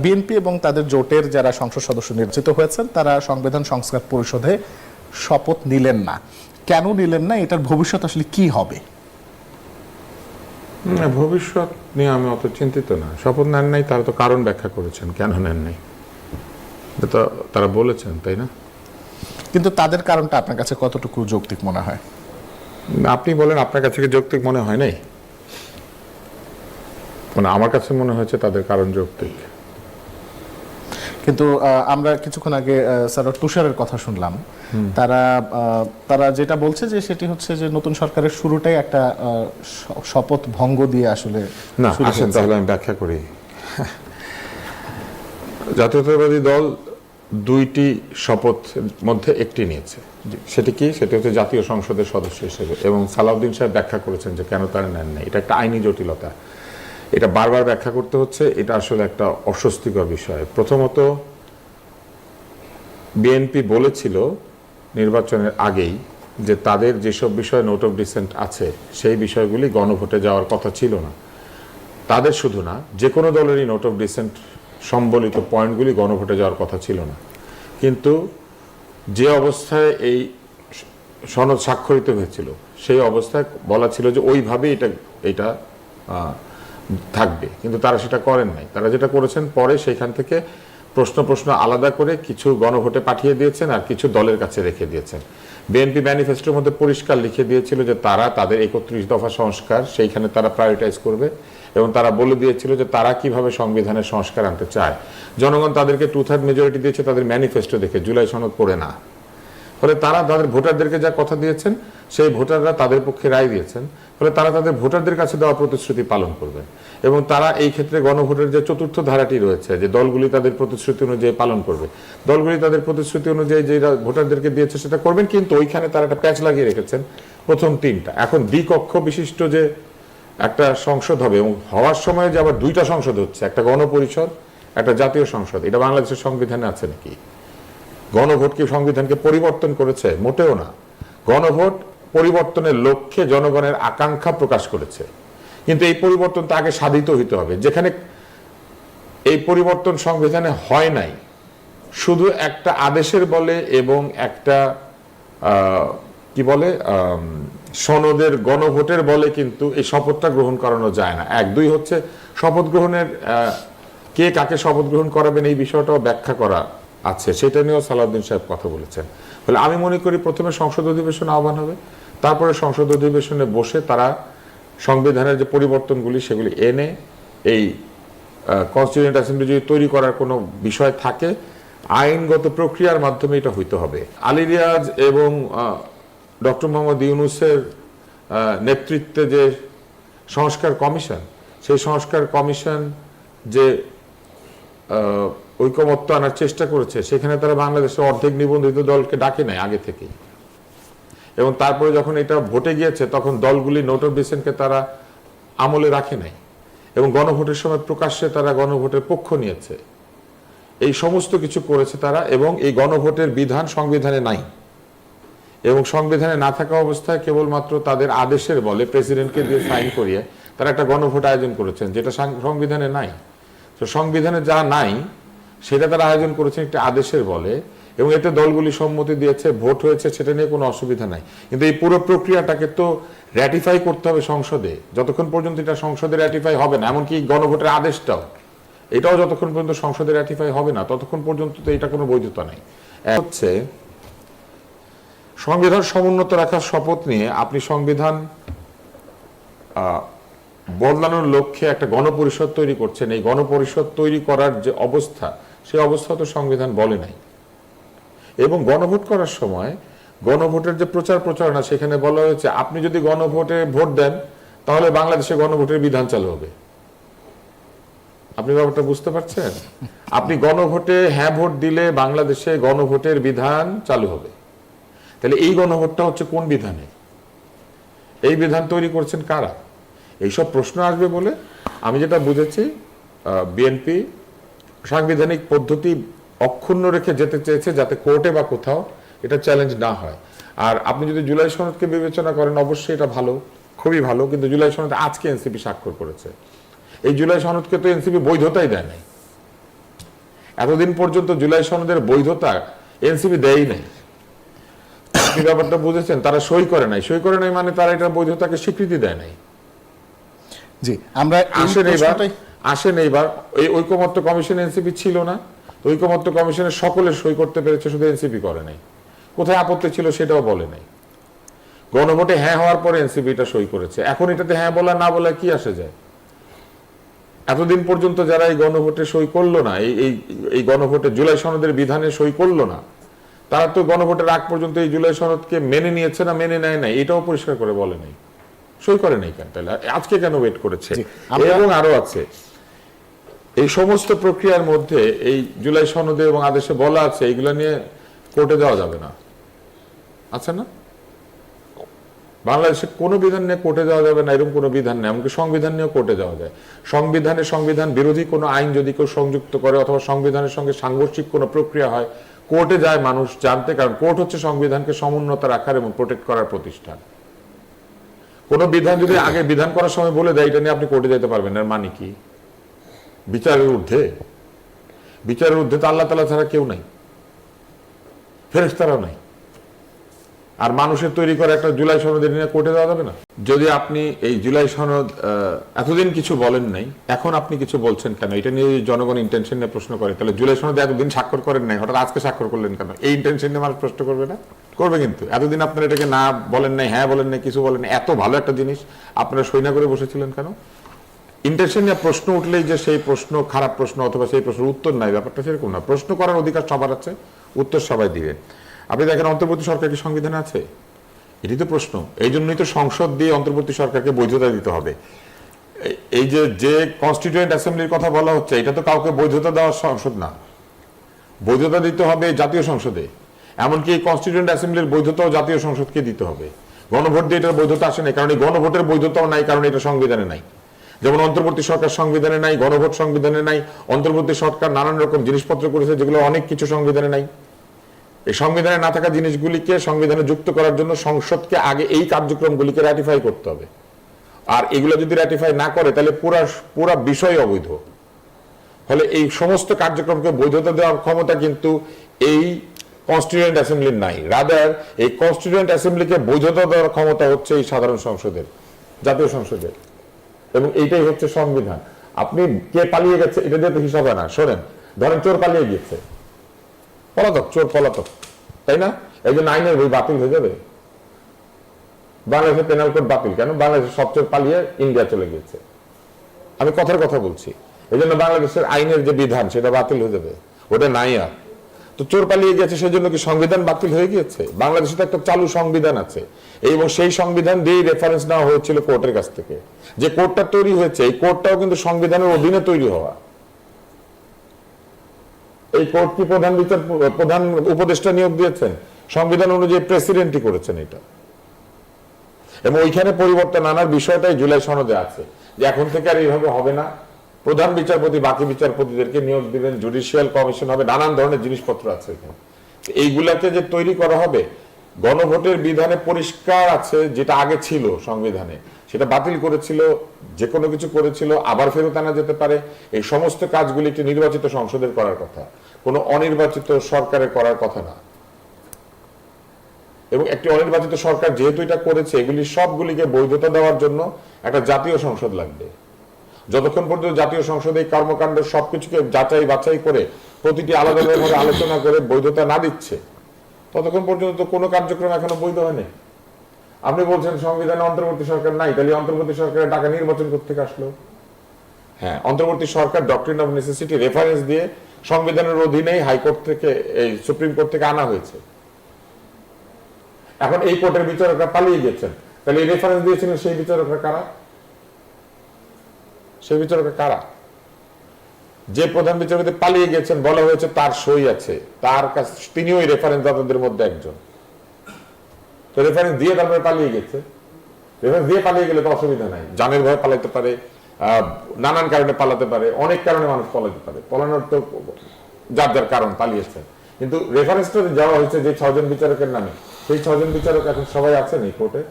BNP এবং তাদের জোটের যারা সংসদ সদস্য নির্বাচিত হয়েছেন তারা সংবিধান সংস্কার পরিষদে শপথ নিলেন না। কেন নিলেন না, এটার ভবিষ্যৎ আসলে কি হবে? ভবিষ্যৎ নিয়ে আমি অত চিন্তিত না। শপথ নেন নাই, তারা তো কারণ ব্যাখ্যা করেছেন কেন নেন নাই, তো তারা বলেছেন, তাই না? কিন্তু তাদের কারণটা আপনার কাছে কতটুকু যৌক্তিক মনে হয়? আপনি বলেন আপনার কাছে কি যৌক্তিক মনে হয় নাই? মানে আমার কাছে মনে হয়েছে তাদের কারণ যৌক্তিক। কিন্তু আমরা কিছুক্ষণ আগে স্যার তুষারের কথা শুনলাম, তারা যেটা বলছে যে সেটি হচ্ছে যে নতুন সরকারের শুরুটাই একটা শপথ ভঙ্গ দিয়ে আসলে না। আসেন তাহলে আমি ব্যাখ্যা করি। জাতীয়তাবাদী দল দুইটি শপথের মধ্যে একটি নিয়েছে। সেটি কি? সেটি হচ্ছে জাতীয় সংসদের সদস্য হিসেবে, এবং সালাউদ্দিন সাহেব ব্যাখ্যা করেছেন যে কেন তারা নেন নাই। এটা একটা আইনি জটিলতা, এটা বারবার ব্যাখ্যা করতে হচ্ছে। এটা আসলে একটা অস্বস্তিকর বিষয়। প্রথমত, বিএনপি বলেছিল নির্বাচনের আগেই যে তাদের যেসব বিষয়ে নোট অফ ডিসেন্ট আছে সেই বিষয়গুলি গণভোটে যাওয়ার কথা ছিল না। তাদের শুধু না, যে কোনো দলেরই নোট অফ ডিসেন্ট সম্বলিত পয়েন্টগুলি গণভোটে যাওয়ার কথা ছিল না। কিন্তু যে অবস্থায় এই সনদ স্বাক্ষরিত হয়েছিল সেই অবস্থায় বলা ছিল যে ওইভাবেই এটা থাকবে, কিন্তু তারা সেটা করেন নাই। তারা যেটা করেছেন, পরে সেইখান থেকে প্রশ্ন আলাদা করে কিছু গণভোটে পাঠিয়ে দিয়েছেন আর কিছু দলের কাছে রেখে দিয়েছেন। বিএনপি ম্যানিফেস্টোর মধ্যে পরিষ্কার লিখে দিয়েছিল যে তারা তাদের 31 দফা সংস্কার সেইখানে তারা প্রায়োরিটাইজ করবে, এবং তারা বলে দিয়েছিল যে তারা কিভাবে সংবিধানের সংস্কার আনতে চায়। জনগণ তাদেরকে 2/3 মেজরিটি দিয়েছে তাদের ম্যানিফেস্টো দেখে, জুলাই সনদ পড়ে না। ফলে তারা তাদের ভোটারদেরকে যা কথা দিয়েছেন সেই ভোটাররা তাদের পক্ষে রায় দিয়েছেন। ফলে তারা তাদের ভোটারদের কাছে দেওয়া প্রতিশ্রুতি পালন করবেন, এবং তারা এই ক্ষেত্রে গণভোটের যে চতুর্থ ধারাটি রয়েছে যে দলগুলি তাদের প্রতিশ্রুতি অনুযায়ী পালন করবে, দলগুলি তাদের প্রতিশ্রুতি অনুযায়ী যে ভোটারদেরকে দিয়েছে সেটা করবেন। কিন্তু ওইখানে তারা একটা প্যাচ লাগিয়ে রেখেছেন প্রথম তিনটা। এখন দ্বিকক্ষ বিশিষ্ট যে একটা সংসদ হবে, এবং হওয়ার সময় যে আবার দুইটা সংসদ হচ্ছে, একটা গণপরিষদ, একটা জাতীয় সংসদ, এটা বাংলাদেশের সংবিধানে আছে নাকি? গণভোট কি সংবিধানকে পরিবর্তন করেছে? মোটেও না। গণভোট পরিবর্তনের লক্ষ্যে জনগণের আকাঙ্ক্ষা প্রকাশ করেছে, কিন্তু এই পরিবর্তন তো আগে সাধিত হইতে হবে। যেখানে এই পরিবর্তন সংবিধানে হয় নাই, শুধু একটা আদেশের বলে এবং একটা কি বলে সনদের গণভোটের বলে কিন্তু এই শপথটা গ্রহণ করানো যায় না। এক। দুই হচ্ছে শপথ গ্রহণের কে কাকে শপথ গ্রহণ করাবেন এই বিষয়টাও ব্যাখ্যা করা আছে, সেটা নিয়েও সালাউদ্দিন সাহেব কথা বলেছেন। বলে আমি মনে করি প্রথমে সংসদ অধিবেশন আহ্বান হবে, তারপরে সংসদ অধিবেশনে বসে তারা সংবিধানের যে পরিবর্তনগুলি সেগুলি এনে এই কনস্টিটিউয়েন্ট অ্যাসেম্বলি যদি তৈরি করার কোনো বিষয় থাকে আইনগত প্রক্রিয়ার মাধ্যমে এটা হইতে হবে। আলী রিয়াজ এবং ডক্টর মোহাম্মদ ইউনূসের নেতৃত্বে যে সংস্কার কমিশন, সেই সংস্কার কমিশন যে ঐকমত্য আনার চেষ্টা করেছে, সেখানে তারা বাংলাদেশের অর্ধেক নিবন্ধিত দলকে ডাকে নাই আগে থেকেই, এবং তারপরে যখন এটা ভোটে গিয়েছে তখন দলগুলি নোট অফ ডিসেন্টকে তারা আমলে রাখে নাই, এবং গণভোটের সময় প্রকাশ্যে তারা গণভোটের পক্ষ নিয়েছে। এই সমস্ত কিছু করেছে তারা, এবং এই গণভোটের বিধান সংবিধানে নাই, এবং সংবিধানে না থাকা অবস্থায় কেবলমাত্র তাদের আদেশের বলে প্রেসিডেন্টকে দিয়ে সাইন করিয়ে তারা একটা গণভোট আয়োজন করেছেন, যেটা সংবিধানে নাই। তো সংবিধানে যা নাই সেটা তারা আয়োজন করেছেন একটা আদেশের বলে, এবং এতে দলগুলি সম্মতি দিয়েছে, ভোট হয়েছে, সেটা নিয়ে কোনো অসুবিধা নাই। কিন্তু এই পুরো প্রক্রিয়াটাকে তো র্যাটিফাই করতে হবে সংসদে। যতক্ষণ পর্যন্ত এটা সংসদে র্যাটিফাই হবে না, এমনকি গণভোটের আদেশটাও, এটাও যতক্ষণ পর্যন্ত সংসদে র্যাটিফাই হবে না ততক্ষণ পর্যন্ত তো এটা কোনো বৈধতা নাই। হচ্ছে সংবিধান সমুন্নত রাখার শপথ নিয়ে আপনি সংবিধান বদলানোর লক্ষ্যে একটা গণপরিষদ তৈরি করছেন। এই গণপরিষদ তৈরি করার যে অবস্থা, সেই অবস্থা তো সংবিধান বলে নাই। এবং গণভোট করার সময় গণভোটের যে প্রচারণা, সেখানে বলা হয়েছে আপনি যদি গণভোটে ভোট দেন তাহলে বাংলাদেশে গণভোটের বিধান চালু হবে। আপনি ব্যাপারটা বুঝতে পারছেন? আপনি গণভোটে হ্যাঁ ভোট দিলে বাংলাদেশে গণভোটের বিধান চালু হবে। তাহলে এই গণভোটটা হচ্ছে কোন বিধানে? এই বিধান তৈরি করছেন কারা? এইসব প্রশ্ন আসবে বলে আমি যেটা বুঝেছি, বিএনপি সাংবিধানিক পদ্ধতি অক্ষুণ্ণ রেখে যেতে চেয়েছে, যাতে কোর্টে বা কোথাও এটা চ্যালেঞ্জ না হয়। আর আপনি যদি জুলাই সনদকে বিবেচনা করেন, অবশ্যই এটা ভালো, খুবই ভালো, কিন্তু জুলাই সনদ আজকে এনসিপি স্বাক্ষর করেছে। এই জুলাই সনদকে তো এনসিপি বৈধতাই দেয় নাই। এতদিন পর্যন্ত জুলাই সনদের বৈধতা এনসিপি দেয়ই নাই। আপনি ব্যাপারটা বুঝেছেন? তারা সই করে নাই, সই করে নাই মানে তারা এটার বৈধতাকে স্বীকৃতি দেয় নাই। জি, আমরা আসেন এইবার এই ঐকমত্য কমিশন এনসিপি ছিল না, ঐকমত্য কমিশনের সকলে সই করতে পেরেছে, শুধু এনসিপি করে নাই। কোথায় আপত্তি ছিল সেটাও বলে নাই। গণভোটে হ্যাঁ হওয়ার পরে এনসিপি এটা সই করেছে। এখন এটাতে হ্যাঁ বলা না বলা কি আসে যায়? এতদিন পর্যন্ত যারা এই গণভোটে সই করলো না, এই গণভোটে জুলাই সনদের বিধানে সই করলো না, তারা তো গণভোটের আগ পর্যন্ত এই জুলাই সনদকে মেনে নিয়েছে না মেনে নেয় নাই এটাও পরিষ্কার করে বলে নাই, সই করে নাই। কেন তাহলে আজকে কেন ওয়েট করেছে? এবং আরো আছে, এই সমস্ত প্রক্রিয়ার মধ্যে এই জুলাই সনদে এবং আদেশে বলা আছে এইগুলো নিয়ে কোর্টে যাওয়া যাবে না, আছে না? বাংলাদেশে কোনো বিধান নিয়ে কোর্টে যাওয়া যাবে না এরকম কোনো বিধান নেই। এমনকি সংবিধান নিয়েও কোর্টে যাওয়া যায়। সংবিধান বিরোধী কোনো আইন যদি কেউ সংযুক্ত করে অথবা সংবিধানের সঙ্গে সাংঘর্ষিক কোনো প্রক্রিয়া হয়, কোর্টে যায় মানুষ জানতে, কারণ কোর্ট হচ্ছে সংবিধানকে সমুন্নত রাখার এবং প্রোটেক্ট করার প্রতিষ্ঠান। কোন বিধান যদি আগে বিধান করার সময় বলে দেয় এটা নিয়ে আপনি কোর্টে যেতে পারবেন না, মানে কি? বিচারের ঊর্ধ্বে তো আল্লাহ তাআলা ছাড়া কেউ নাই, ফেরেশতারাও নাই। আর মানুষের তৈরি করা একটা জুলাই সনদের নিয়ে কোর্টে যাওয়া যাবে না। যদি আপনি এই জুলাই সনদ এতদিন কিছু বলেন নাই, এখন আপনি কিছু বলছেন কেন? এটা নিয়ে জনগণ ইন্টেনশন নিয়ে প্রশ্ন করে, তাহলে জুলাই সনদে এতদিন স্বাক্ষর করেন নাই, হঠাৎ আজকে স্বাক্ষর করলেন কেন? এই ইন্টেনশন নিয়ে মানুষ প্রশ্ন করবে না? করবে। কিন্তু এতদিন আপনারা এটাকে না বলেন নাই, হ্যাঁ বলেন নাই, কিছু বলেন নাই, এত ভালো একটা জিনিস আপনারা সই না করে বসেছিলেন কেন? ইন্টেনশন নিয়ে প্রশ্ন উঠলেই যে সেই প্রশ্ন খারাপ প্রশ্ন অথবা সেই প্রশ্নের উত্তর নাই, ব্যাপারটা সেরকম না। প্রশ্ন করার অধিকার সবার আছে, উত্তর সবাই দিবে। আপনি দেখেন অন্তর্বর্তী সরকার কি সংবিধানে আছে? এটি তো প্রশ্ন। এই জন্যই তো সংসদ দিয়ে অন্তর্বর্তী সরকারকে বৈধতা দিতে হবে। এই যে কনস্টিটিউয়েন্ট অ্যাসেম্বলির কথা বলা হচ্ছে, এটা তো কাউকে বৈধতা দেওয়ার সংসদ না, বৈধতা দিতে হবে জাতীয় সংসদে। এমনকি এই কনস্টিটিউয়েন্ট অ্যাসেম্বলির বৈধতাও জাতীয় সংসদকে দিতে হবে। গণভোট দিয়ে এটার বৈধতা আসে নাই, কারণ এই গণভোটের বৈধতাও নাই, কারণ এটা সংবিধানে নাই। যেমন অন্তর্বর্তী সরকার সংবিধানে নাই, গণভোট সংবিধানে নাই, অন্তর্বর্তী সরকার নানান রকম জিনিসপত্র করেছে যেগুলো অনেক কিছু সংবিধানে নাই। এই সংবিধানে না থাকা জিনিসগুলিকে সংবিধানে যুক্ত করার জন্য সংসদকে আগে এই কার্যক্রমগুলিকে রাটিফাই করতে হবে। আর এগুলো যদি রাটিফাই না করে তাহলে পুরা বিষয় অবৈধ। ফলে এই সমস্ত কার্যক্রমকে বৈধতা দেওয়ার ক্ষমতা কিন্তু এই কনস্টিটিউয়েন্ট অ্যাসেম্বলির নাই। রাদার এই কনস্টিটিউয়েন্ট অ্যাসেম্বলিকে বৈধতা দেওয়ার ক্ষমতা হচ্ছে এই সাধারণ সংসদের, জাতীয় সংসদের। এবং এইটাই হচ্ছে সংবিধান। আপনি কে পালিয়ে গেছে এটা দিয়ে তো হিসাব হয় না। শোনেন, ধরেন চোর পালিয়ে গিয়েছে, পলাতক, চোর পলাতক, তাই না? এই জন্য আইনের বই বাতিল হয়ে যাবে? বাংলাদেশের পেনাল কোড বাতিল কেন? বাংলাদেশের সব চোর পালিয়ে ইন্ডিয়া চলে গিয়েছে। আমি কথার কথা বলছি। এই জন্য বাংলাদেশের আইনের যে বিধান সেটা বাতিল হয়ে যাবে? ওটা নাই। আর তো চোর পালিয়ে গেছে সেজন্য কি সংবিধান বাতিল হয়ে গিয়েছে? বাংলাদেশে তো একটা চালু সংবিধান আছে এবং সেই সংবিধান দিয়েই রেফারেন্স নেওয়া হয়েছিল কোর্টের কাছ থেকে। যে কোর্টটা তৈরি হয়েছে এই কোর্টটাও কিন্তু সংবিধানের অধীনে তৈরি হওয়া। এই কোর্ট কি প্রধান উপদেষ্টা নিয়োগ দিয়েছেন? সংবিধান অনুযায়ী প্রেসিডেন্টই করেছেন এটা। এবং ওইখানে পরিবর্তন আনার বিষয়টাই জুলাই সনদে আছে, যে এখন থেকে আর এইভাবে হবে না। প্রধান বিচারপতি বাকি বিচারপতিদেরকে নিয়োগ দিবেন, জুডিশিয়াল কমিশন হবে, নানান ধরনের জিনিসপত্র আছে এখানে। এইগুলাকে যে তৈরি করা হবে, গণভোটের বিধানে পরিষ্কার আছে, যেটা আগে ছিল সংবিধানে সেটা বাতিল করেছিল, যে কোনো কিছু করেছিল, আবার ফেরত আনা যেতে পারে। এই সমস্ত কাজগুলি একটি নির্বাচিত সংসদের করার কথা, কোনো অনির্বাচিত সরকারের করার কথা না। এবং একটি অনির্বাচিত সরকার যেহেতু এটা করেছে, এগুলি সবগুলিকে বৈধতা দেওয়ার জন্য একটা জাতীয় সংসদ লাগবে। যতক্ষণ পর্যন্ত জাতীয় সংসদে এই কর্মকাণ্ডের সবকিছুকে যাচাই বাছাই করে প্রতিটি আলাদাভাবে আলোচনা করে বৈধতা না দিচ্ছে, ততক্ষণ পর্যন্ত কোনো কার্যক্রম এখনো বৈধ হয়নি। আপনি বলছেন সংবিধানে অন্তর্বর্তী সরকার নাই, তাহলে অন্তর্বর্তী সরকারের টাকা নির্বাচন করতে আসলো? হ্যাঁ, অন্তর্বর্তী সরকার ডক্ট্রিন অফ নেসেসিটি রেফারেন্স দিয়ে সংবিধানের অধীনেই হাইকোর্ট থেকে, এই সুপ্রিম কোর্ট থেকে আনা হয়েছে। এখন এই কোর্টের বিচারকরা পালিয়ে গেছেন, তাহলে এই রেফারেন্স দিয়েছিলেন সেই বিচারকরা কারা? সেই বিচারকরা কারা? যে প্রধান বিচারপতি পালিয়ে গেছেন, বলা হয়েছে তার সই আছে, তার কাছে তিনিও এই রেফারেন্স দাতাদের মধ্যে একজন। তো রেফারেন্স দিয়ে তারপরে পালিয়ে গেছে। রেফারেন্স দিয়ে পালিয়ে গেলে তো অসুবিধা নাই, জানের ভয়ে পালাতে পারে, নানান কারণে পালাতে পারে, অনেক কারণে মানুষ পালাতে পারে, পালানোর তো যার যার কারণ পালিয়েছে। কিন্তু রেফারেন্সটা দেওয়া হয়েছে যে 6 জন বিচারকের নামে, সেই 6 জন বিচারক এখন সবাই আছেন এই কোর্টে।